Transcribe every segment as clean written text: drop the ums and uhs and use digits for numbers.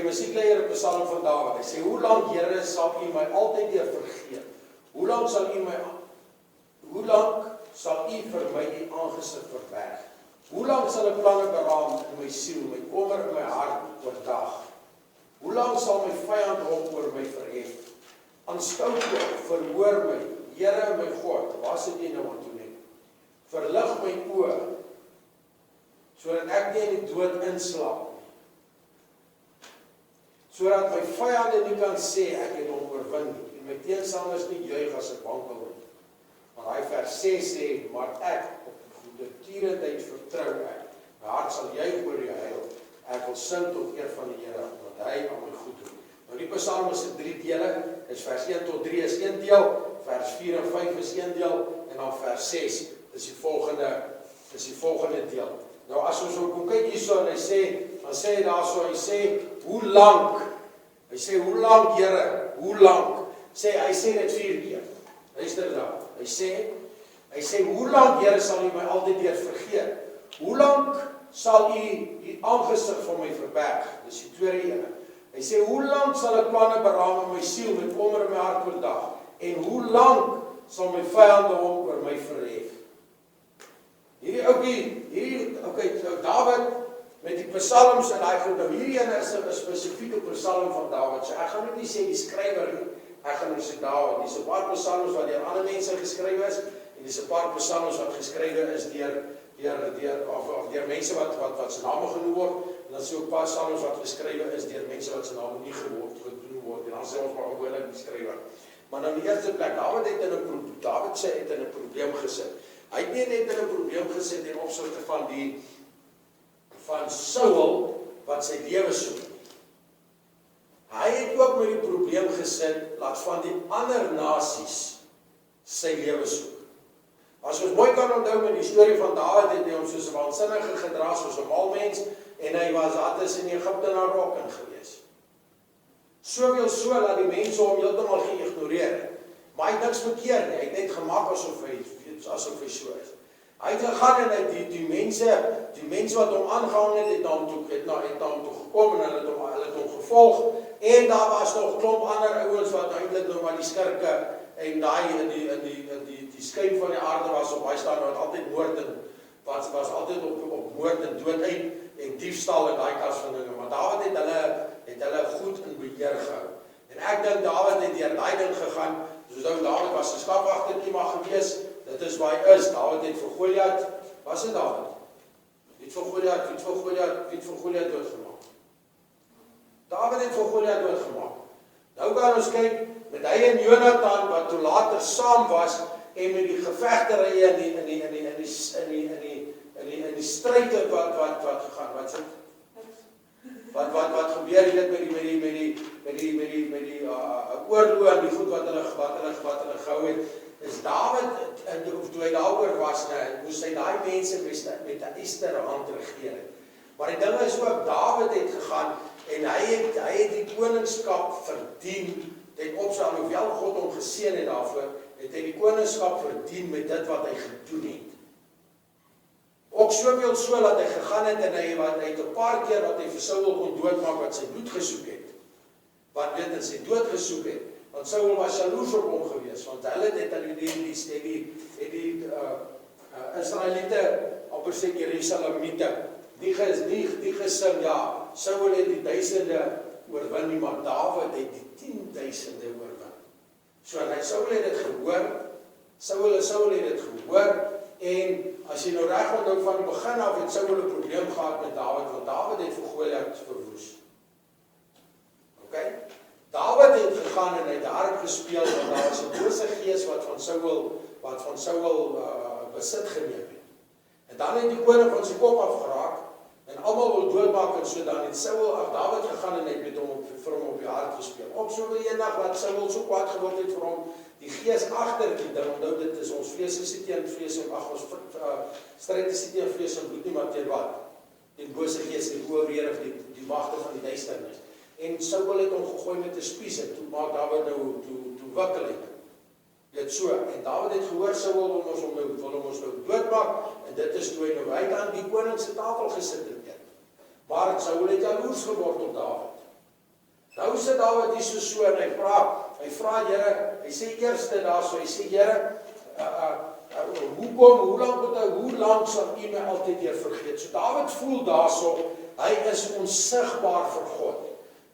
die musiekleier 'n psalm van Dawid. Hy sê, hoe lank, Here, sal U my altyd weer vergeet? Hoe lank sal U vir my U aangesig verberg? Hoe lank sal ek planne beraam in my siel, my kommer in my hart oordag? Hoe lank sal my vyand hom oor my verhef? Aanskou toe, verhoor my, Here my God, waar sit jy nou aan toe nie? Verlig my oë, sodat ek nie in die dood inslaap nie. Sodat my vyande nie kan sê, ek het hom oorwin nie, en my teensangers nie juig as ek wankel nie. Want hy vers 6 sê, maar ek, op die goeie tierendheid vertrou ek. My hart sal juig oor die heil. Ek wil sing tot eer van die Here, want hy aan my goed doen. Nou die psalm is in 3 dele, is vers 1 tot 3 is 1 deel, vers 4 en 5 is 1 deel, en dan vers 6 is die volgende deel. Nou as ons ook kyk hierso, en dan sê hy daarso, hy sê, hoe lank? Hy sê, hoe lank, Here? Hoe lank? Hy sê dit 4 keer. Luister daar. Hy sê, hoe lank, Here, sal U my altyd weer vergeet? Hoe lank sal U aangesig van my verberg? Dis die tweede ene. Hy sê, hoe lank sal ek planne beraam in my siel, met kommer in my hart oordag? En hoe lank sal my vyande hom oor my verhef? Hierdie oukie, nou Dawid met die psalms en hy goed, nou hierdie ene is 'n spesifieke psalm van Dawid. So ek gaan nie sê die skrywer nie, ek gaan nou sê Dawid. Dis 'n paar psalms wat deur ander mense geskryf is, en dis 'n paar psalms wat geskrywe is deur mense wat se name genoem word, en dan sê ook 'n paar psalms wat geskrywe is deur mense wat se name nie genoem word, en dan sê ons maar ongelukkig die skrywer. Maar nou in die eerste plek, Dawid het in 'n probleem gesit. Hy het nie net in 'n probleem gesit ten opsigte van Saul wat sy lewe soek. Hy het ook met die probleem gesit laat van die ander nasies sy lewe soek. As ons mooi kan onthou met die storie van Dawid, het hy hom soos 'n waansinnige gedra, soos 'n malmens, en hy was altyd in Egipte na Rokken gewees. Soveel so dat die mense hom heeltemal geïgnoreer het. Maar hy het niks verkeerd nie, hy het net gemaak asof hy so is. Hy het gegaan en hy die mense wat hom aangehang het na hom toe gekom en hulle het hom gevolg, en daar was nog 'n klomp ander ouens wat eintlik nou maar die skurke en daai in die skyn van die aarde was op hy staan wat altyd moord en was altyd op moord en dood uit en diefstal en daai klas van dinge, maar Dawid het hulle goed in beheer gehou. En ek dink Dawid het deur daai ding gegaan, soos Dawid was 'n skapwagtertjie maar gewees. Dit is waar hy is. Dawid het vir Goliat, was dit Dawid? Wie het vir Goliat doodgemaak? Dawid het vir Goliat doodgemaak. Nou kan ons kyk met hy en Jonathan wat toe later saam was en met die gevegtery in die stryde wat gegaan, wat gebeur het met die oorlog en die goed wat hulle gehou het. Is Dawid, toe hy daaroor was, moes hy daai mense met 'n yster hand regeer het. Maar die ding is ook, Dawid het gegaan, en hy het die koningskap verdien, ten opsigte, alhoewel God hom geseën het daarvoor, het hy die koningskap verdien met dit wat hy gedoen het. Ook soveel so, dat hy gegaan het, en hy het 'n paar keer wat hy vir Saul kon doodmaak, wat sy bloed gesoek het, wat weet en sy dood gesoek het, want Saul was jaloers op hom gewees, want hulle het die Israeliete, amper sê Jerusalemiete, die gesing, ja, Saul het die duisende oorwin nie, maar Dawid het die 10.000 oorwin. So, Saul het dit gehoor, en as jy nou reg onthou van die begin af, het Saul 'n probleem gehad met Dawid, want Dawid het vir Goliat verwoes. Okay? Dawid het gegaan en hy het harp gespeel, want daar was 'n bose gees wat van Saul besit geneem het. En dan het die koning van sy kop afgeraak, en almal wil doodmaak, en so dan het Dawid gegaan en hy het vir hom op die hart gespeel. Op so 'n eendag wat Saul so kwaad geword het vir hom, die gees agter die ding, onthou dit is ons vlees is nie teen vlees en ons stryd is nie teen vlees en bloed nie, maar teen wat? Die bose gees, die oorrede, die magte van die duisternis. En Saul het hom gegooi met 'n spies, en toe maak Dawid toe wikkel het. Dit so, en Dawid het gehoor, Saul wil hom ons doodmaak, en dit is toe hy nou aan die koning se tafel gesit het. Maar Saul het jaloers geword op Dawid. Nou sit Dawid hier so en hy vra Here, hy sê eerste daarso, hy sê Here, hoe lank sal U my altyd weer vergeet? So Dawid voel daarso, hy is onsigbaar vir God.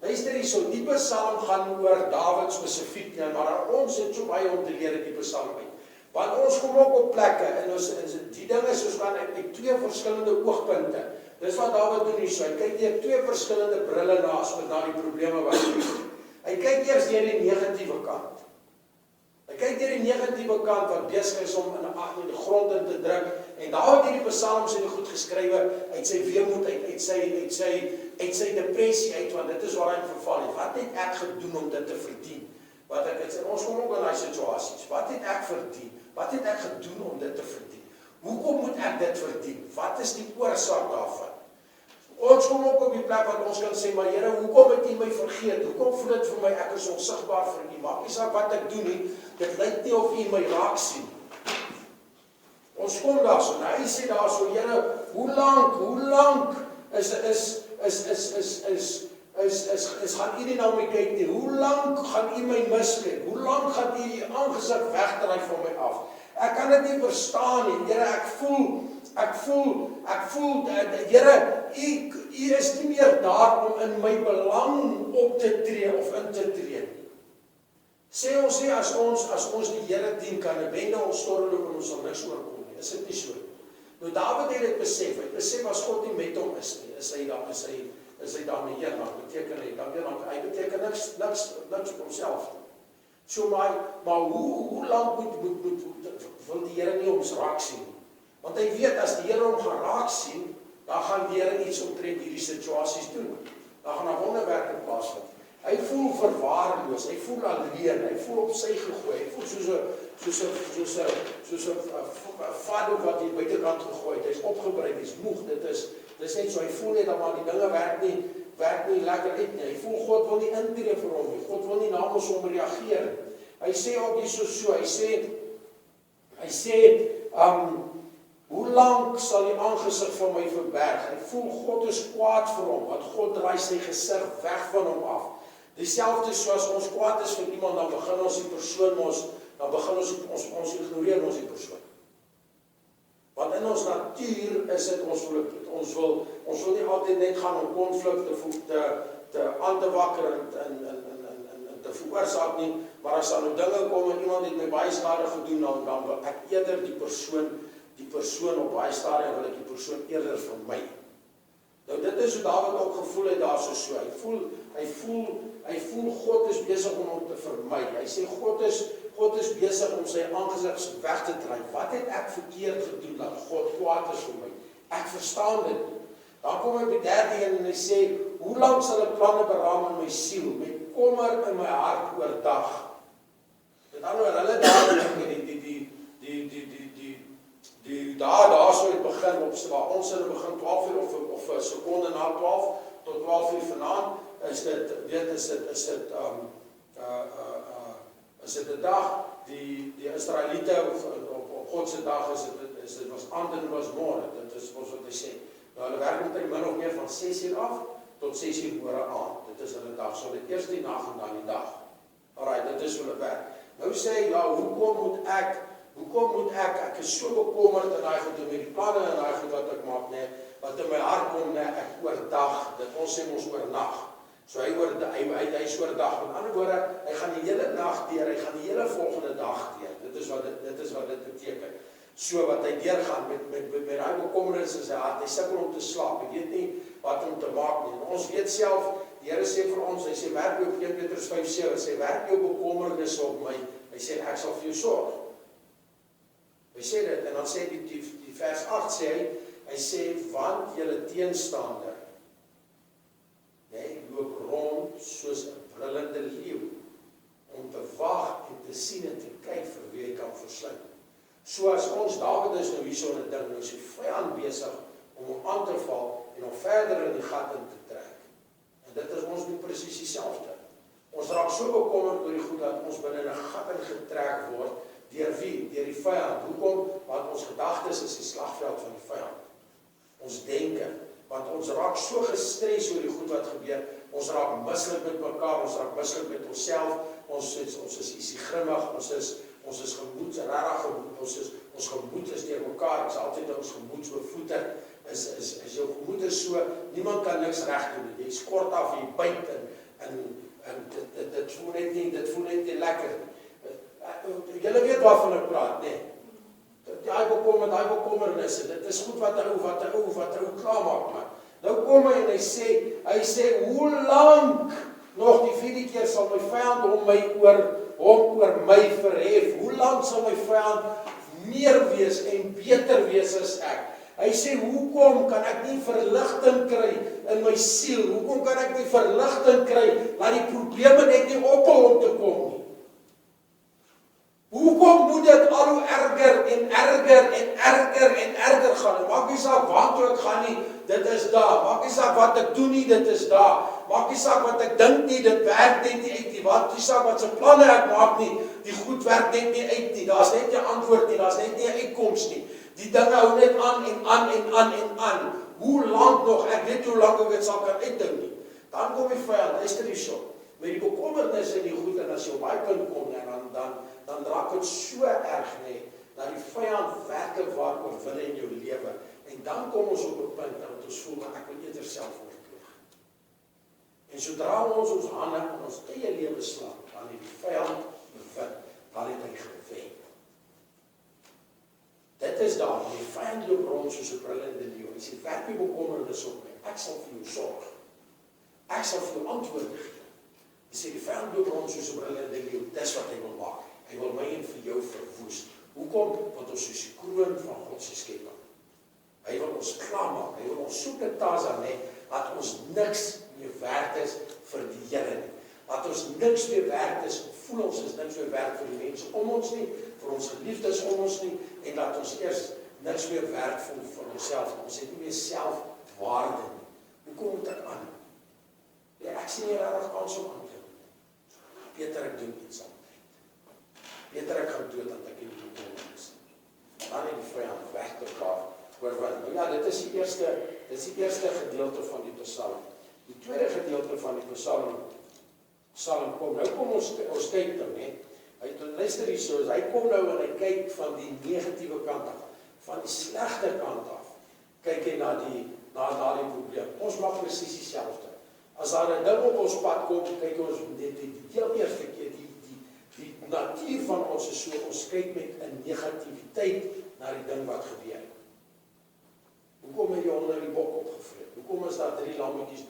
Luister hierso, die psalm gaan oor Dawid spesifiek, maar ons het so baie om te leer in die psalm uit. Want ons kom ook op plekke, en die ding is, ons gaan uit twee verskillende oogpunte. Dis wat Dawid doen hierso, hy kyk deur twee verskillende brille na die probleme wat hy het. Hy kyk eers deur die negatiewe kant. Hy kyk deur die negatiewe kant wat besig is om in die grond in te druk, en Dawid het die psalms in die goed geskrywe, uit sy weemoed, uit sy depressie uit, want dit is waar hy verval het. Wat het ek gedoen om dit te verdien? Ons kom ook in die situasies. Wat het ek verdien? Wat het ek gedoen om dit te verdien? Hoekom moet ek dit verdien? Wat is die oorsaak daarvan? Ons kom ook op die plek wat ons kan sê, maar Here, hoekom het U my vergeet? Hoekom voel dit vir my ek is onsigbaar vir U? Maak nie saak wat ek doen nie, dit lyk nie of U my raak sien. Ons kom daarso, en hy sê daarso, Here, hoe lank gaan U nie na my kyk nie? Hoe lank gaan U my miskyk? Hoe lank gaan U die aangesig wegdraai van my af? Ek kan dit nie verstaan nie. Here, ek voel, Here, U is nie meer daar om in my belang op te tree of in te tree nie. Sê ons nie, as ons die Here dien, kan 'n bende ons stormloop en ons sal niks oorkom nie. Is dit nie so? Nou Dawid het dit besef. Hy besef as God nie met hom is nie, is hy daarmee een, maar beteken hy beteken niks op homself nie. So maar hoe lank wil die Here nie ons raak sien? Want hy weet, as die Here hom gaan raak sien, dan gaan die Here iets omtrent hierdie situasies doen. Dan gaan 'n wonderwerk plaasvind. Hy voel verwaarloos, hy voel alleen, hy voel op sy gegooi, hy voel soos 'n vader wat hier buitekant gegooi het, hy's opgebreek, hy's moeg, dis net so, hy voel net dat maar die dinge werk nie lekker uit nie, hy voel God wil nie intree vir hom nie, God wil nie namens hom reageer. Hy sê ook hier so, hy sê, hoe lank sal die aangesig van my verberg? Hy voel God is kwaad vir hom, want God draai sy gesig weg van hom af. Dieselfde soos ons kwaad is vir iemand, dan begin ons die persoon ons ignoreer ons die persoon. Want in ons natuur is dit, ons wil nie altyd net gaan om konflik te aan te wakker en te veroorsaak nie, maar as daar nou dinge kom en iemand het my baie skade gedoen, dan wil ek eerder die persoon op baie stadium wil ek die persoon eerder vir my. Nou dit is hoe Dawid ook gevoel het daar so. Hy voel God is besig om hom te vermy. Hy sê God is besig om sy aangesig weg te draai. Wat het ek verkeerd gedoen dat God kwaad is vir my? Ek verstaan dit nie. Dan kom hy by die derde een en hy sê, hoe lank sal ek planne beraam in my siel, met kommer in my hart oordag? Met ander woorde, hulle daar sou het begin waar ons in begin 12 uur of 'n sekonde na 12 tot 12 uur vanaand, is dit 'n dag, die Israeliete op God se dag dit was aand en was môre, dit is wat hy sê. Nou hulle werk met min of meer van 6 uur af tot 6 uur môre aand. Dit is hulle dag, so dit eers die nag en dan die dag. Alraai, dit is hulle werk. Nou sê hy, ja, hoekom moet ek is so bekommerd en hy goed met die planne en hy goed wat ek maak, wat in my hart kom, ek oordag, dit ons sê ons oornag. So hy is oordag, met ander woorde, hy gaan die hele nag deur, hy gaan die hele volgende dag deur, dit is wat dit beteken. So wat hy deurgaan met hy bekommernis in sy hart, hy sukkel om te slaap, hy weet nie wat om te maak nie. En ons weet self, die Here sê vir ons, hy sê werk jou 1 Petrus 5:7, hy sê werk jou bekommernisse op my, hy sê ek sal vir jou sorg. Hy sê dit, en dan sê die vers 8 sê hy sê, want julle teenstander, loop rond soos 'n brullende leeu, om te wag en te sien en te kyk vir wie hy kan versluit. So as ons, Dawid is nou hierso in 'n ding, nou is die vyand besig om hom aan te val en hom verder in die gat in te trek. En dit is ons doen presies dieselfde. Ons raak so bekommerd oor die goed dat ons binne 'n gat ingetrek word. Deur wie? Deur die vyand. Hoekom? Want ons gedagtes is die slagveld van die vyand. Ons denke. Want ons raak so gestres oor die goed wat gebeur, ons raak misslik met mekaar, ons raak misslik met onsself, ons is grimmig, ons is gemoed, ons gemoed is deur mekaar, ek sê altyd ons gemoedsbevoeder, is jou gemoed is so, niemand kan niks reg doen, jy skort af, jy byt, en dit voel net nie lekker. Julle weet waarvan ek praat, nee. Daai bekommernisse, dit is goed wat 'n ou klaarmaak, man. Nou kom hy en hy sê, hoe lank nog die 4de keer sal my vyand hom oor my verhef? Hoe lank sal my vyand meer wees en beter wees as ek? Hy sê, hoekom kan ek nie verligting kry in my siel? Hoekom kan ek nie verligting kry, laat die probleme net nie ophou om te kom nie? Hoekom moet dit al hoe erger en erger gaan? Maak nie saak waartoe ek gaan nie, dit is daar. Maak nie saak wat ek doen nie, dit is daar. Maak nie saak wat ek dink nie, dit werk net nie uit nie. Maak nie saak wat se planne ek maak nie, die goed werk net nie uit nie. Daar's net nie 'n antwoord nie, daar's net nie 'n uitkoms nie. Die dinge hou net aan. Hoe lank nog? Ek weet hoe lank ek dit sal kan uithou nie. Dan kom die vyand, luister hierso. Met die bekommernis en die goed, en as jy op daai punt kom, dan raak dit so erg, nee, dat die vyand werklik waar oorwin in jou lewe. En dan kom ons op 'n punt dat ons voel dat ek wil eerder selfmoord pleeg. En sodra ons hande in ons eie lewe slaan, dan het die vyand bevind, dan het hy gewen. Dit is daar, die vyand loop rond soos 'n brullende leeu. Hy sê, werk nie bekommernis op my, ek sal vir jou sorg. Ek sal vir jou antwoorde gee. Hy sê, die vyand loop rond soos 'n brullende leeu, dis wat hy wil maak. Hy wil my en vir jou verwoes. Hoekom? Want ons is die kroon van God se skepping. Hy wil ons klaarmaak, hy wil ons soek dit taas aan, dat ons niks meer werd is vir die Here nie. Dat ons niks meer werd is, voel ons is niks meer werd vir die mense om ons nie, vir ons geliefdes om ons nie, en dat ons eers niks meer werd voel vir onsself. Ons het nie meer selfwaarde nie. Hoe kom dit aan? Ja, ek sien nie regtig kans om aan te doen. Beter ek doen iets aan. Beter ek gaan dood, dat ek nie bekommernis nie. Dan het die vyand werklik oorwin. Nou ja, dit is die eerste gedeelte van die Psalm. Die tweede gedeelte van die Psalm kom. Nou kom ons kyk nou, né? Luister hierso, hy kom nou en hy kyk van die negatiewe kant af, van die slegte kant af. Kyk hy na die probleem. Ons mag presies dieselfde. As daar 'n ding op ons pad kom, kyk ons die heel eerste keer die natuur van ons is so, ons kyk met 'n negativiteit na die ding wat gebeur. Hoekom het jy onder die bok opgevreet? Hoekom is daar 3 lammetjies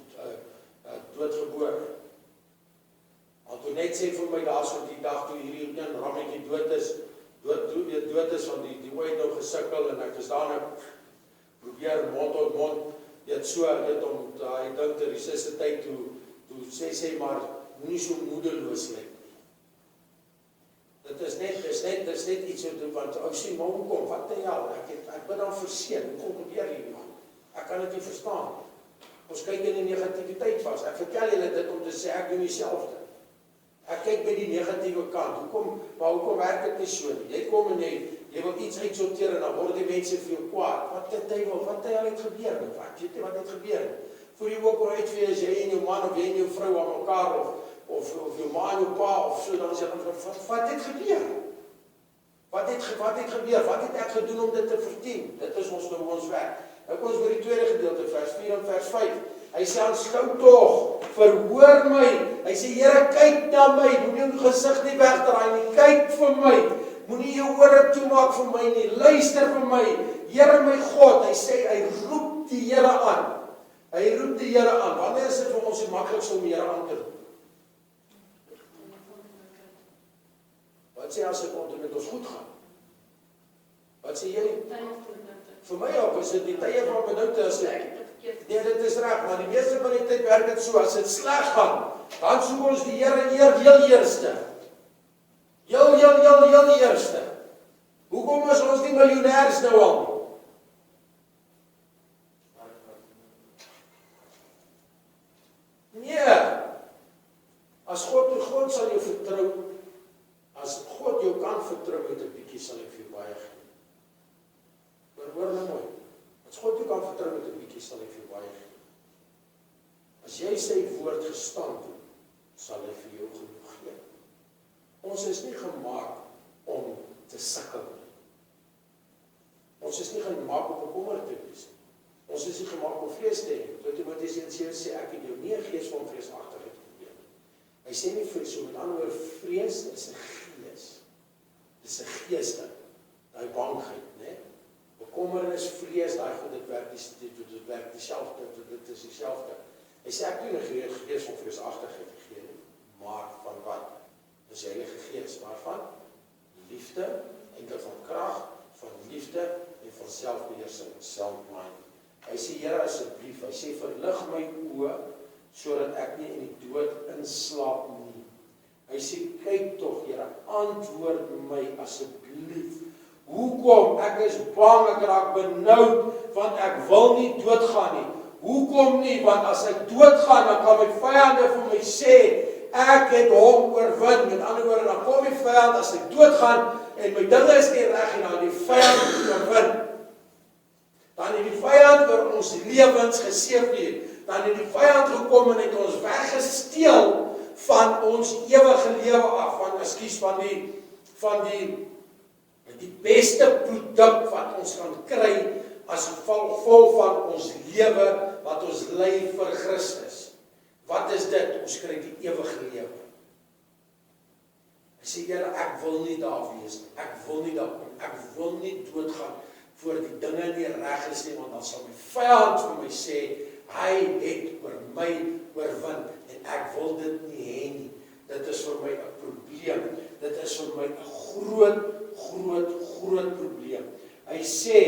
doodgebore? Antoinette sê vir my daarso die dag toe hierdie een rammetjie dood is, want die ooi het nou gesukkel en ek is daar nou probeer mond tot mond, om hy dink ter resusciteit toe sê maar moenie so moedeloos lyk. Dit is net iets wat doen, want ek sê, maar hoekom, wat die hel, ek ben dan verseën, hoekom gebeur hierdie goed? Ek kan dit nie verstaan. Ons kyk in die negativiteit vas. Ek vertel julle dit om te sê, ek doen dieselfde. Ek kyk by die negatiewe kant. Hoekom werk dit nie so nie? Jy kom en jy wil iets uitsorteer en dan word die mense vir jou kwaad. Wat het gebeur? Wat weet jy wat het gebeur? Voel jy ook uit vir as jy en jou man of jy en jou vrou aan mekaar of jou ma en jou pa of so, dan sê wat het gebeur? Wat het gebeur? Wat het ek gedoen om dit te verdien? Dit is ons nou ons werk. Nou kom ons by die tweede gedeelte, vers 4 en vers 5. Hy sê, aanskou tog, verhoor my. Hy sê, Here, kyk na my, moenie jou gesig nie wegdraai nie, kyk vir my, moenie jou ore toemaak vir my nie, luister vir my, Here my God. Hy sê, hy roep die Here aan. Hy roep die Here aan. Wanneer is dit vir ons die maklikste om die Here aan te roep? Wat sê as dit met ons goed gaan? Wat sê jy? Vir my ook, is dit die tye van benoute as ek. Nee, dit is reg, maar die meeste van die tyd werk dit so, as dit sleg gaan, dan soek ons die Here heel eerste. Heel eerste. Hoekom is ons nie miljonêers nou al? Nee. As God sal jou vertrou, as God jou kan vertrou met 'n bietjie, sal ek vir jou baie gee. Hoor nou mooi. As God jou kan vertrou antwoord met 'n bietjie sal ek vir jou baie gee. As jy sy woord gestand doen, sal hy vir jou genoeg gee. Ons is nie gemaak om te sukkel nie. Ons is nie gemaak om bekommerd te wees nie. Ons is nie gemaak om vrees te hê. Toe Timoteus 1:7 sê, ek het jou nie 'n gees van vreesagtigheid gegee nie. Hy sê nie vrees, so met ander woorde, vrees is 'n gees. Dis 'n geeste, daai bangheid, né? Bekommernis, vrees, daai goed, dit werk dieselfde, dit is dieselfde. Hy sê ek doen 'n gees van vreesagtigheid gegee nie, maar van wat? Dis die Heilige Gees, waarvan? Liefde, enkel van krag, van liefde en van selfbeheersing, self-mind. Hy sê, Here, asseblief, hy sê, verlig my oë, sodat ek nie in die dood inslaap nie. Hy sê, kyk tog, Here, antwoord my asseblief. Hoekom? Ek is bang, ek raak benoud, want ek wil nie doodgaan nie. Hoekom nie? Want as ek doodgaan, dan kan my vyande vir my sê, ek het hom oorwin. Met ander woorde, dan kom die vyand as ek doodgaan en my dinge is nie reg en dan die vyand oorwin. Dan het die vyand oor ons lewens geseëvier. Dan het die vyand gekom en het ons weggesteel van ons ewige lewe af, van die beste produk wat ons kan kry as gevolg van ons lewe wat ons lei vir Christus. Wat is dit? Ons kry die ewige lewe. Hy sê, Here, ek wil nie daar wees nie. Ek wil nie daar kom. Ek wil nie doodgaan voor die dinge nie reg is nie, want dan sal my vyand vir my sê, hy het oor my oorwin en ek wil dit nie hê nie. Dit is vir my 'n probleem. Dit is vir my 'n groot probleem. Hy sê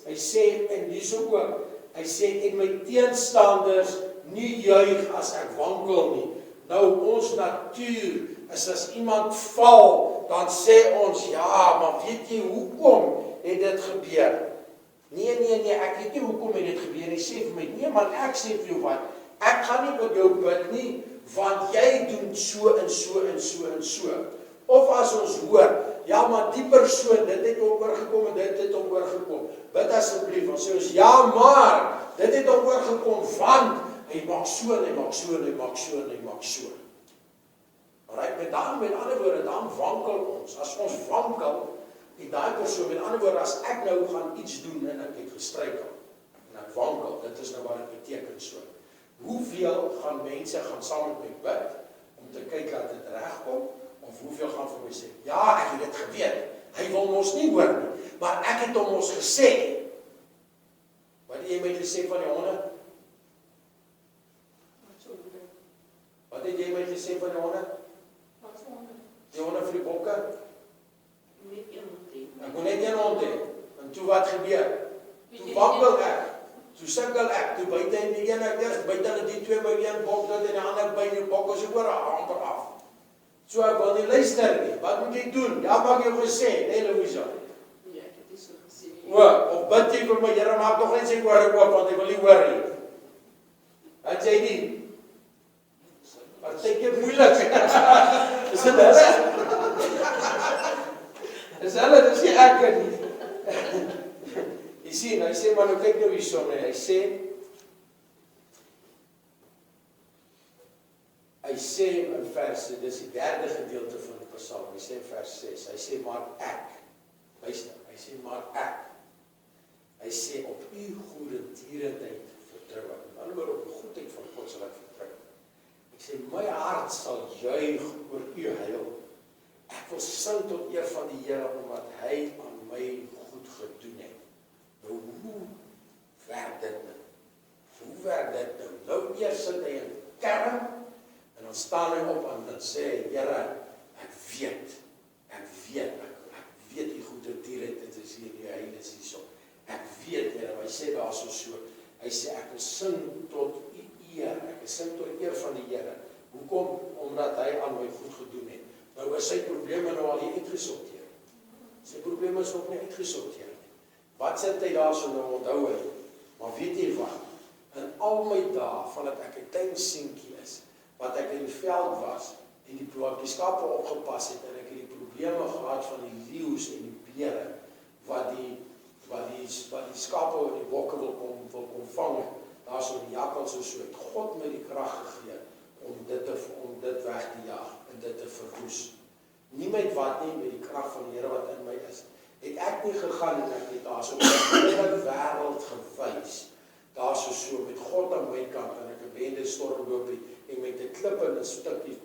en hierso ook, hy sê en my teenstanders nie juig as ek wankel nie. Nou ons natuur is as iemand val, dan sê ons, ja, maar weet jy hoekom het dit gebeur? Nee, ek weet nie hoekom het dit gebeur. Hy sê vir my, nee, maar ek sê vir jou wat, ek gaan nie vir jou bid nie, want jy doen so en so en so en so. Of as ons hoor, ja, maar die persoon, dit het hom oorgekom en dit het hom oorgekom. Bid asseblief, dan sê ons, ja, maar dit het hom oorgekom, want hy maak so en hy maak so en hy maak so en hy maak so. Alright, met ander woorde, dan wankel ons. As ons wankel, die daai persoon, met ander woorde, as ek nou gaan iets doen en ek het gestruikel en ek wankel, dit is nou wat dit beteken so. Hoeveel gaan mense gaan saam met my bid om te kyk dat dit regkom, of hoeveel gaan vir my sê, ja, ek het dit geweet, hy wil ons nie hoor nie, maar ek het hom ons gesê. Wat het jy my gesê van die honde? Wat het jy my gesê van die honde? Die honde vir die bokke? Ek moet net een hond hê. En toe wat gebeur? Toe wankel ek. Toe sukkel ek. Toe buite in die ene eers, buite hulle die twee by een bok, dat en die ander by die bok, as ek oor amper af. So ek wil nie luister nie. Wat moet ek doen? Ja, maar ek jou gesê, nee Louisa. Ja, ek het nie so gesê. Of bid jy vir my, Here, maak nog net sy ore oop, want hy wil nie hoor nie. Wat sê die? Wat sê jy moeilik? Is dit hulle? Is hulle, dis nie ek nie. Jy sien, hy sê, maar nou kyk nou hierson, hy sê in vers, dis die derde gedeelte van die Psalm, hy sê in vers 6, hy sê, maar ek, luister, hy sê, maar ek, hy sê, op u goedertierenheid vertrou ek, met ander woorde, op die goedheid van God sal ek vertrou. Ek sê, my hart sal juig oor u heil. Ek wil sing tot eer van die Here, omdat hy aan my goed gedoen het. Nou, hoe werk dit nou? Nou eers sit hy in kerm, en dan staan hy op en dan sê hy, Here, ek weet die goedertierenheid, dit is hier, die heil is hierso. Ek weet, Here, hy sê daar so, hy sê, ek wil sing tot u eer, ek wil sing tot eer van die Here. Hoekom? Omdat hy aan my goed gedoen het. Nou is sy probleme nou al hier uitgesorteer. Sy probleme is nog nie uitgesorteer nie. Wat sit hy daar so nou onthou hy? Maar weet jy wat? In al my dae, vandat ek 'n klein seentjie is, wat ek in die veld was, en die skape opgepas het, en ek het die probleme gehad van die leeu's en die beere, wat die wat die skape en die bokke wil kom vang, daar so die jakkals en so, het God my die krag gegee om dit weg te jaag en dit te verwoes. Nie met wat nie, met die krag van die Here wat in my is. Het ek nie gegaan en ek het daar so die hele wêreld gewys, daar so met God aan my kant en ek 'n bende storm loop en met 'n klip en 'n stukkie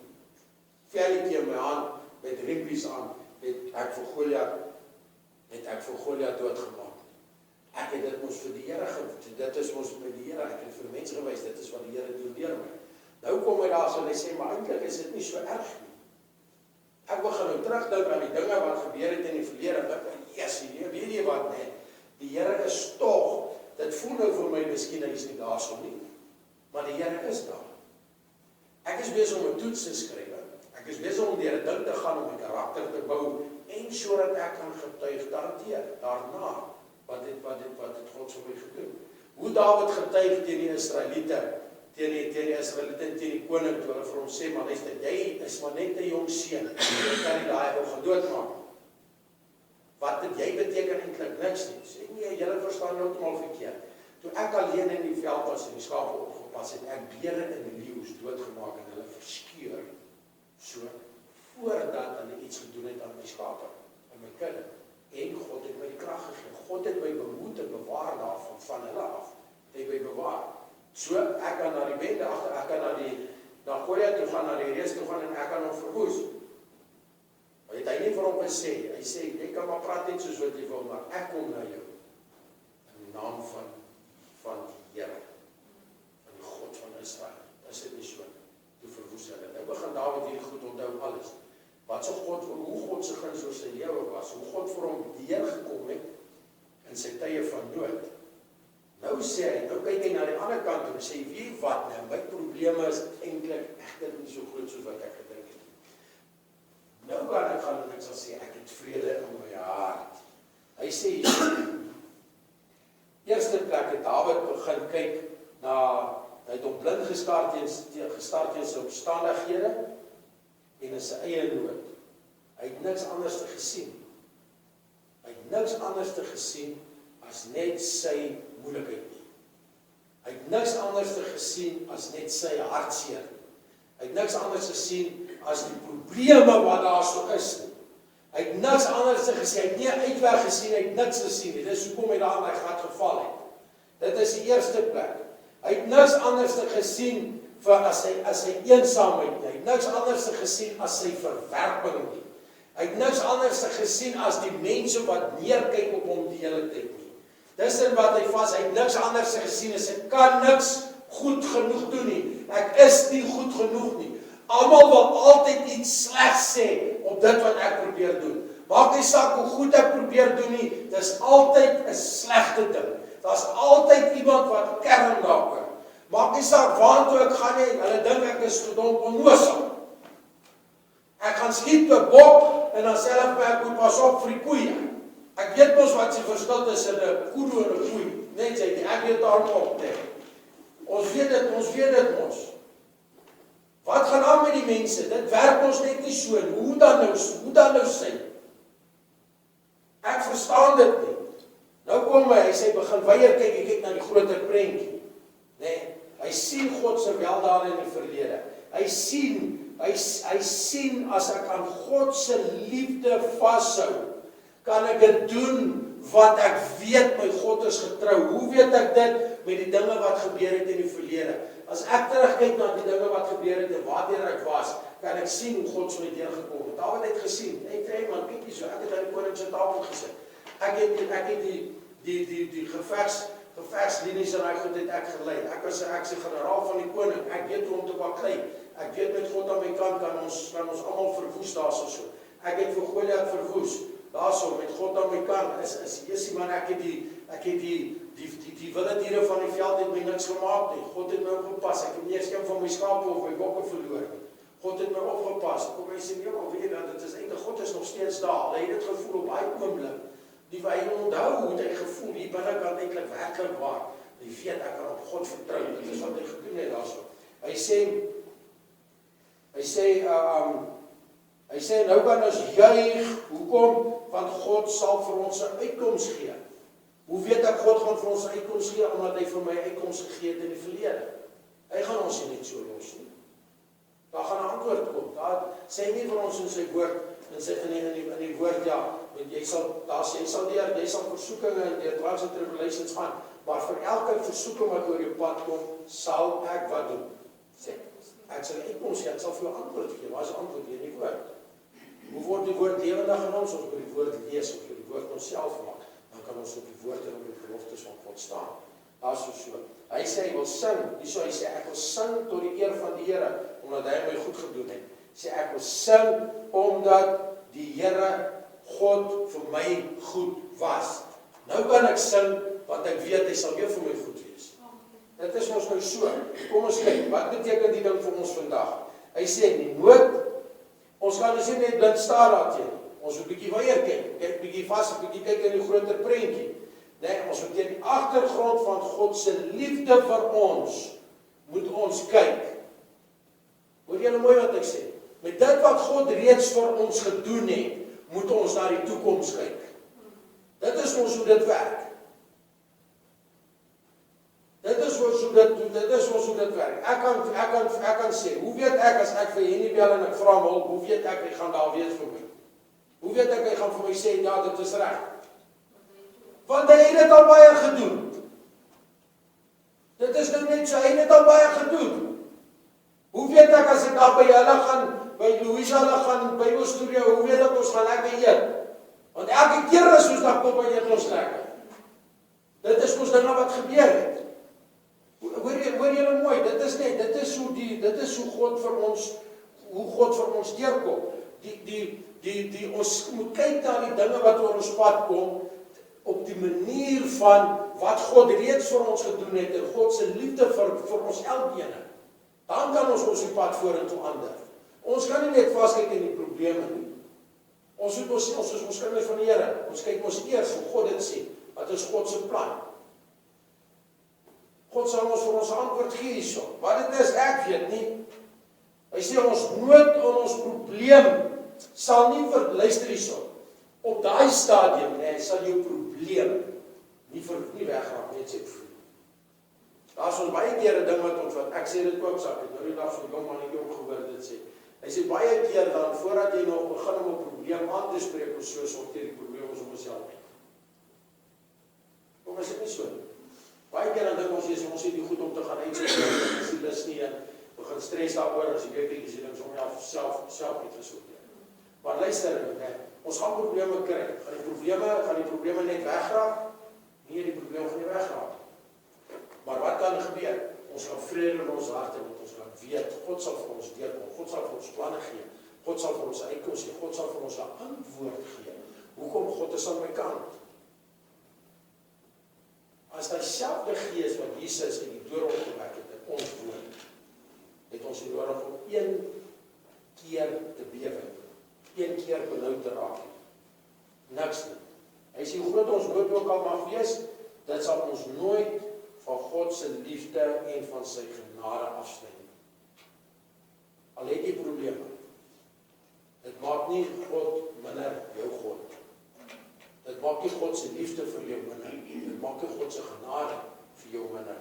velletjie in my hand met riempies aan, het ek vir Goliat doodgemaak. Ek het dit mos vir die Here gewys. Dit is mos met die Here, ek het vir mense gewys, dit is wat die Here doen deur my. Nou kom hy daar so en hy sê, maar eintlik is dit nie so erg nie. Ek begin nou terugdink aan die dinge wat gebeur het in die verlede, en ek dink, yes, weet jy wat, nee, die Here is tog, dit voel nou vir my, miskien hy is nie daar so nie, maar die Here is daar. Ek is besig om 'n toets te skryf, ek is besig om deur 'n ding te gaan om my karakter te bou, en sodat ek kan getuig daarna, wat het God vir my gedoen. Hoe Dawid getuig teen die Israeliete, teen die Israeliete en teen die koning, toe hulle vir hom sê, maar jy is maar net 'n jong seun, jy kan nie daai ou gaan doodmaak. Wat dit jy beteken eintlik niks nie. Sê nee, julle verstaan heeltemal verkeerd. Toe ek alleen in die veld was en die skape opgepas het, ek beere en leeu's doodgemaak en hulle verskeur. So voordat hulle iets gedoen het aan my skape en my kudde. En God het my die krag gegee. God het my behoed en bewaar daarvan van hulle af. Het my bewaar. So ek kan na die bende agter, ek kan na Goliat toe gaan, na die reus toe gaan en ek kan hom verwoes. Maar het hy nie vir hom gesê, hy sê, jy kan maar praat net soos wat jy wil, maar ek kom na jou. In die naam van die Here, van die God van Israel. Is dit nie so? Toe verwoes hulle. Nou begin Dawid hierdie goed onthou alles. Wat so hoe God se guns oor sy lewe was, hoe God vir hom deurgekom het in sy tye van nood. Nou sê hy, nou kyk hy na die ander kant en sê, weet wat nou, my probleme is eintlik egter nie so groot soos wat ek gedink het. Nou kan ek gaan en ek sal sê, ek het vrede in my hart. Hy sê, eerste plek het Dawid begin kyk na, hy het hom blind gestaar teen sy omstandighede en in sy eie nood. Hy het niks anders te gesien. Hy het niks anders te gesien as net sy moeilikheid nie. Hy het niks anders te gesien as net sy hartseer. Hy het niks anders gesien as die probleme wat daar so is nie. Hy het niks anders te gesien, hy het nie uitweg gesien, hy het niks gesien nie. Dis hoekom hy daar in hy gat geval het. Dit is die eerste plek. Hy het niks anders te gesien vir as sy eensaamheid nie. Hy het niks anders te gesien as sy verwerping nie. Hy het niks anders te gesien as die mense wat neerkyk op hom die hele tyd nie. Dis in wat hy vas, hy het niks anders te gesien as ek kan niks goed genoeg doen nie. Ek is nie goed genoeg nie. Almal wil altyd iets slegs sê op dit wat ek probeer doen. Maak nie saak hoe goed ek probeer doen nie, dis altyd 'n slegte ding. Daar's altyd iemand wat kerm daaroor. Maak nie saak waartoe ek gaan nie, hulle dink ek is verdomp onnoosel. Ek gaan skiet 'n bok en dan sê ek vir ek moet pas op vir die koeie. Ek weet mos wat se verskil tussen 'n koe en 'n koei. Net sê ek weet daarom op net. Ons weet dit mos. Wat gaan aan met die mense? Dit werk ons net nie so. Hoe dan nou sê? Ek verstaan dit nie. Nou kom hy sê begin weier kyk na die groter prentjie. Nee, hy sien God se weldade in die verlede. Hy sien as ek aan God se liefde vashou, kan ek dit doen wat ek weet my God is getrou. Hoe weet ek dit? Met die dinge wat gebeur het in die verlede. As ek terugkyk na die dinge wat gebeur het en waartoe ek was, kan ek sien hoe God so deurgekom het. Dawid het gesien, hey man, kyk hier so, ek het aan die koning se tafel gesit. Ek het die gevegslinies en hy goed het ek gelei. Ek was 'n generaal van die koning. Ek weet hoe om te baklei. Ek weet met God aan my kant kan ons almal verwoes daarso. Ek het vir Goliat verwoes. Daarso met God aan my kant is Jesusie man, ek het die wilde diere van die veld het my niks gemaak nie. God het my opgepas. Ek het nie eens een van my skape of my bokke verloor nie. God het my opgepas. Kom hy sê nee, maar weet jy dat dit is eintlik God is nog steeds daar. Hy het dit gevoel op daai oomblik. Die hy onthou hoe hy gevoel hier binnekant eintlik werklik waar. Hy weet ek kan op God vertrou. Dit is wat hy gedoen het daarso. Hy sê nou kan ons juig. Hoekom? Want God sal vir ons 'n uitkoms gee. Hoe weet ek God gaan vir ons uitkoms gee, omdat hy vir my uitkoms gegee het in die verlede? Hy gaan ons nie net so los nie. Daar gaan 'n antwoord kom. Daar sê nie vir ons in sy woord, in die woord, ja, want jy sal versoekinge en deur trials and tribulations gaan, maar vir elke versoeking wat oor jou pad kom, sal ek wat doen? Sê, ek sal uitkoms gee, ek sal vir jou antwoord gee. Waar is die antwoord hier in die woord? Hoe word die woord lewendig in ons? Ons moet die woord lees, ons moet die woord onsself maak. Dan kan ons op die woord en op die geloftes van God staan. Daar is so. Hy sê hy wil sing. Hy sê ek wil sing tot die eer van die Here, omdat hy my goed gedoen het. Hy sê ek wil sing omdat die Here God vir my goed was. Nou kan ek sing want ek weet hy sal weer vir my goed wees. Dit is ons nou so. Kom ons kyk, wat beteken die ding vir ons vandag? Hy sê die nood, ons gaan dus nie net blind staar daarteen. Ons moet 'n bietjie weier kyk, bietjie vas, 'n bietjie kyk in die groter prentjie. Nee, ons moet teen die agtergrond van God se liefde vir ons, moet ons kyk. Hoor julle mooi wat ek sê? Met dit wat God reeds vir ons gedoen het, moet ons na die toekoms kyk. Dit is ons hoe dit werk. Dit is ons hoe dit werk. Ek kan sê, hoe weet ek as ek vir Henny bel en ek vra hom hulp, hoe weet ek hy gaan daar wees vir my? Hoe weet ek hy gaan vir my sê, ja, dit is reg? Want hy het dit al baie gedoen. Dit is nou net so, hy het dit al baie gedoen. Hoe weet ek as ek daar by hulle gaan, by Louisa hulle gaan, by Oosturia, hoe weet ek ons gaan lekker eet? Want elke keer as ons daar kom, eet ons lekker. Dit is ons dinge wat gebeur het. Hoor julle mooi, dit is hoe God vir ons deurkom. Ons moet kyk na die dinge wat oor ons pad kom, op die manier van wat God reeds vir ons gedoen het, en God se liefde vir ons elkeen. Dan kan ons die pad vorentoe ander. Ons kan nie net vaskyk in die probleme nie. Ons is kinders van die Here. Ons kyk ons eers hoe God dit sê. Wat is God se plan? God sal ons vir ons antwoord gee hierso. Wat dit is, ek weet nie. Hy sê ons nood en ons probleem sal nie luister hierso. Op daai stadium, sal jou probleem nie wegraak net sê. Daar is ons baie keer 'n ding wat ek sê dit ook sak. Nou die dag so 'n jong mannetjie opgehoor dit sê. Hy sê baie keer dan voordat jy nog begin om 'n probleem aan te spreek, ons so sorteer die probleem ons om onsself uit. Kom as dit nie so nie. Baie keer dan dink ons het nie goed om te gaan uitsit, as die lus nie en begin stres daaroor as jy weet jy sê dinge om self uit te sorteer. Maar luister, ons gaan probleme kry. Gaan die probleme net wegraak? Nee, die probleem gaan nie wegraak. Maar wat kan gebeur? Ons gaan vrede in ons harte, want ons gaan weet, God sal vir ons deurkom, God sal vir ons planne gee, God sal vir ons uitkoms gee, God sal vir ons 'n antwoord gee. Hoekom? God is aan my kant. As daai selfde Gees wat Jesus in die dood opgewek het in ons woon, het ons nie nodig om een keer te bewe, een keer benauwd te raak. Niks nie. Hy sê hoe groot ons nood ook al mag wees, dit sal ons nooit van God se liefde en van sy genade afsny. Al het jy probleme. Dit maak nie God minder jou God. Dit maak nie God se liefde vir jou minder. Dit maak nie God se genade vir jou minder.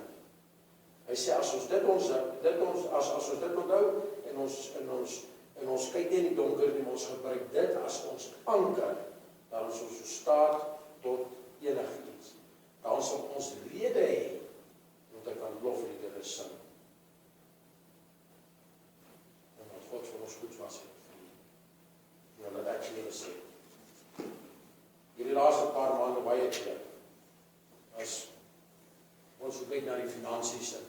Hy sê as ons dit onthou en ons kyk nie in die donker nie, ons gebruik dit as ons anker, dan is ons so staat tot enigiets. Dan sal ons rede hê want ek kan lofliedere sing. Omdat God vir ons goed was het. En dat ek julle sê. Hierdie laaste paar maande baie keer. As ons kyk na die finansies en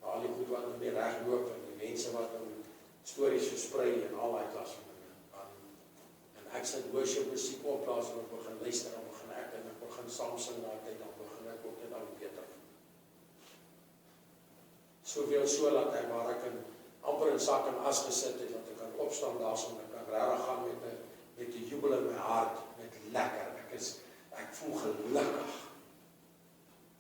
al die goed wat nou nie reg loop en die mense wat nou stories versprei en al daai klas van dinge. En ek sit worship musiek op plaas en ek begin luister en begin ek en ek begin saam sing na tyd dan begin ek ook net al beter. Soveel so dat ek waar ek amper in sak en as gesit het, dat ek kan opstaan daarson en ek kan regtig gaan met die jubel in my hart, met lekker. Ek voel gelukkig.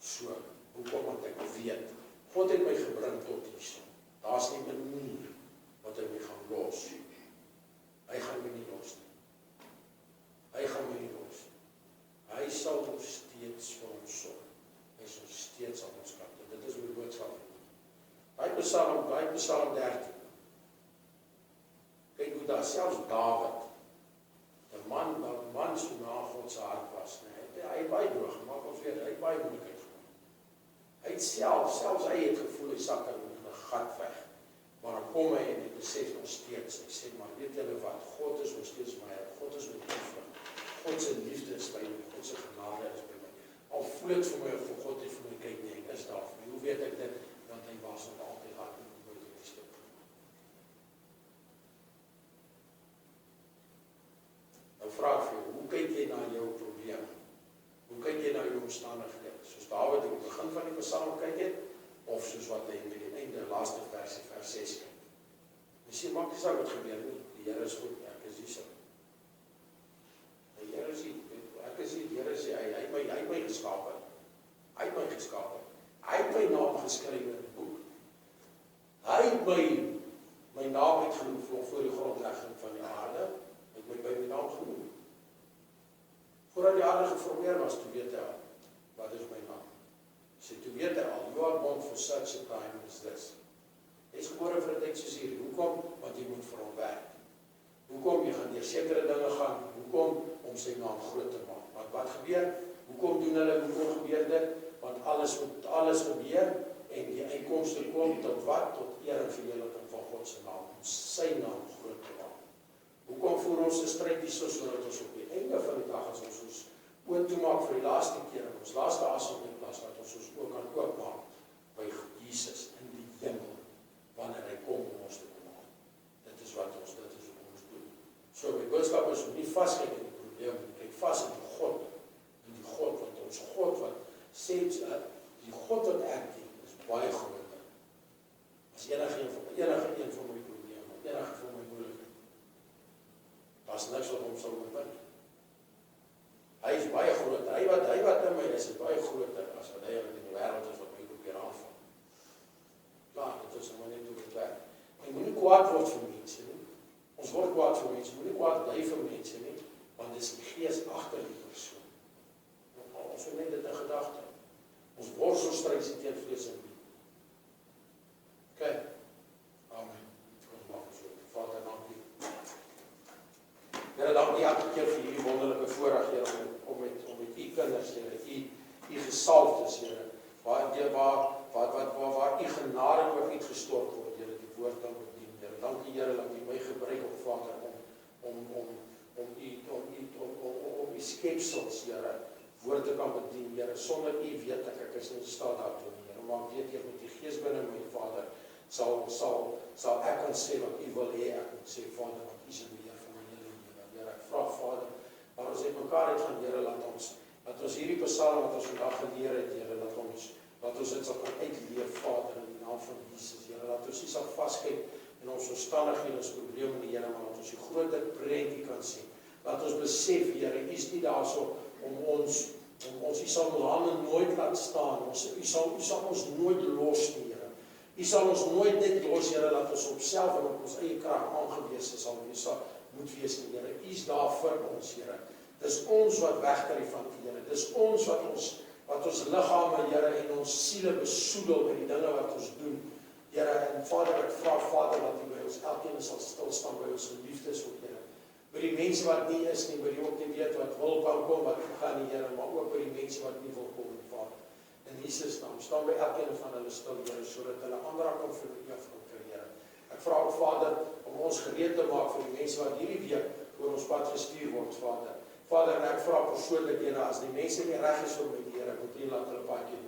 So, hoekom? Want ek weet, God het my gebring tot hierso. Daar's nie 'n manier wat hy my gaan los. Hy gaan my nie los nie. Hy gaan my nie los nie. Hy sal nog steeds vir ons Psalm 13. Kyk hoe daar selfs Dawid, die man so na God se hart was, nee, hy het baie droog gemaak, ons weet, hy het baie moeilikheid gemaak. Hy het selfs hy het gevoel, hy sak in 'n gat weg. Maar dan kom hy en hy besef nog steeds, hy sê, maar weet julle wat, God is nog steeds my, God is my toevlug, God se liefde is by my, God se genade is by my. Al voel ek vir my, of God het vir my kyk, nee, ek is daar vir my. Hoe weet ek dit? Want hy was nog altyd hard en nooit in die stuk. Nou vraag vir jou, hoe kyk jy na jou probleem? Hoe kyk jy na jou omstandighede? Soos Dawid in die begin van die Psalm kyk het, of soos wat hy in die einde, laaste versie, vers 6 kyk. Jy sê, maak nie saak wat gebeur nie, die Here is goed, ek is hier so. Die Here is hier, ek is hier, die Here sê, hy het my geskape. Hy het my geskape. Hy het my naam geskryf in die boek. Hy het my naam uitgenoem voor die grondlegging van die aarde. Hy het my by my naam genoem. Voordat die aarde geformeer was, toe weet hy, wat is my naam? Sê, toe weet hy al, you are born for such a time as this. Hy is gebore vir 'n tyd soos hierdie. Hoekom? Want jy moet vir hom werk. Hoekom? Jy gaan deur sekere dinge gaan. Hoekom? Om sy naam groot te maak. Want wat gebeur? Hoekom doen hulle? Hoekom gebeur dit? Want alles gebeur en die uitkomste kom tot wat? Tot eer en verheerliking van God se naam. Om sy naam groot te maak. Hoekom voer ons 'n stryd hier sodat ons op die einde van die dag as ons oop toemaak vir die laaste keer, ons laaste asem inblaas, dat ons ook kan oopmaak by Jesus in die hemel, wanneer hy kom om ons te kom haal. Dit is wat ons doen. So, my boodskap is om nie vaskyk in die probleem, kyk vas in die God, want ons God wat sê, die God wat ek dien, is baie groter as enige een van my probleme, enige van my moeilikheid. Daar is niks wat hom sal oorwin. Hy is baie groter, hy wat in my is baie groter as wat hy in die wêreld is wat my probeer aanval. Klaar, dit is maar net hoe dit werk. Jy moet nie kwaad word vir mense nie. Ons word kwaad vir mense, moet nie kwaad bly vir mense nie, want dis die gees agter die persoon. Ons moet net dit in gedagte. Ons worstelstryd is teen vlees en bloed. Okay. Amen. Ons maak so. Vader, dankie. Here, dankie elke keer vir hierdie wonderlike voorreg, Here, om met u kinders, Here, u gesalfdes, Here, waar u genade oor uitgestort word, Here, die woord kan bedien, Here. Dankie, Here, dat u my gebruik op, Vader, om u skepsels, Here, woord te kan bedien, Here. Sonder u weet ek is nie in staat daartoe, Here. Maar ek weet, Here, met die gees binne my, Vader, sal ek kan sê wat u wil hê, ek moet sê, Vader, want u is in beheer van my hele lewe. Here, ek vra, Vader, waar ons uit mekaar uit gaan, Here, laat ons hierdie psalm wat ons vandag geleer het, Here, laat ons dit sal kan uitleef, Vader, in die naam van Jesus, Here. Laat ons nie sal vaskyk in ons omstandighede, ons probleme in die Here, maar laat ons die groter prentjie kan sien. Laat ons besef, Here, u is nie daarso om ons, u sal ons hande nooit laat staan, u sal ons nooit los nie, Here. U sal ons nooit net los, Here, laat ons op self en op ons eie krag aangewese moet wees, Here. U is daar vir ons, Here. Dis ons wat wegkry van die Here. Dis ons wat ons liggame, Here, en ons siele besoedel met die dinge wat ons doen. Here, en Vader, ek vra, Vader, dat u by ons elkeen sal stilstaan by ons geliefdes, Here. By die mense wat nie is nie, by die ook nie weet wat wil kan kom, wat gaan nie, Here, maar ook by die mense wat nie wil kom, Vader. In Jesus naam, staan by elkeen van hulle stil, Here, sodat hulle aanraking vir u afkom kry, Here. Ek vra ook, Vader, om ons gereed te maak vir die mense wat hierdie week oor ons pad gestuur word, Vader. Vader, en ek vra persoonlik, Here, as die mense nie reg is vir my, Here, moet u laat hulle paadjie